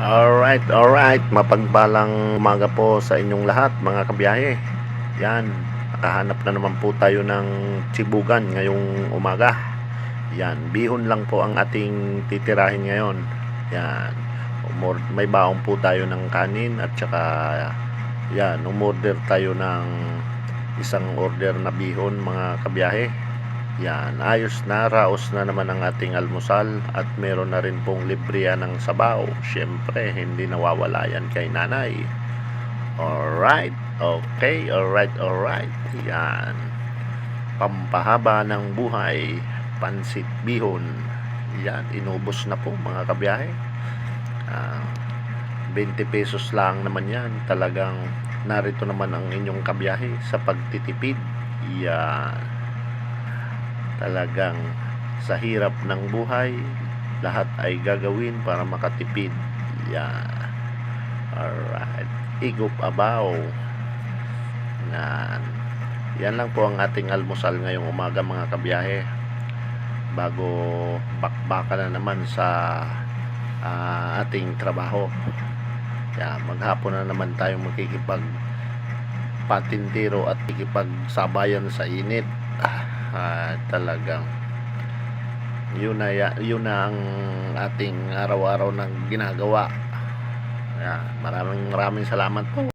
Alright, mapagpalang umaga po sa inyong lahat mga kabiyahe. Yan, nakahanap na naman po tayo ng tsibugan ngayong umaga. Yan, bihon lang po ang ating titirahin ngayon. Yan, may baong po tayo ng kanin at saka yan, umorder tayo ng isang order na bihon mga kabiyahe. Yan, ayos na, raos na naman ang ating almusal at meron na rin pong libriya ng sabaw. Siyempre, hindi nawawala yan kay nanay. Alright, okay, alright. Yan, pampahaba ng buhay, pansit bihon. Yan, inubos na po mga kabiyahe. 20 pesos lang naman yan. Talagang narito naman ang inyong kabiyahe sa pagtitipid. Yan, talagang sa hirap ng buhay, lahat ay gagawin para makatipid. Yan. Alright. Igup abaw. Yan lang po ang ating almusal ngayong umaga mga kabiyahe. Bago bakbaka na naman sa ating trabaho. Yan, maghapon na naman tayong makikipag patintiro at ikipagsabayan sa init. Talagang yun na ang ating araw-araw na ginagawa. Maraming salamat po.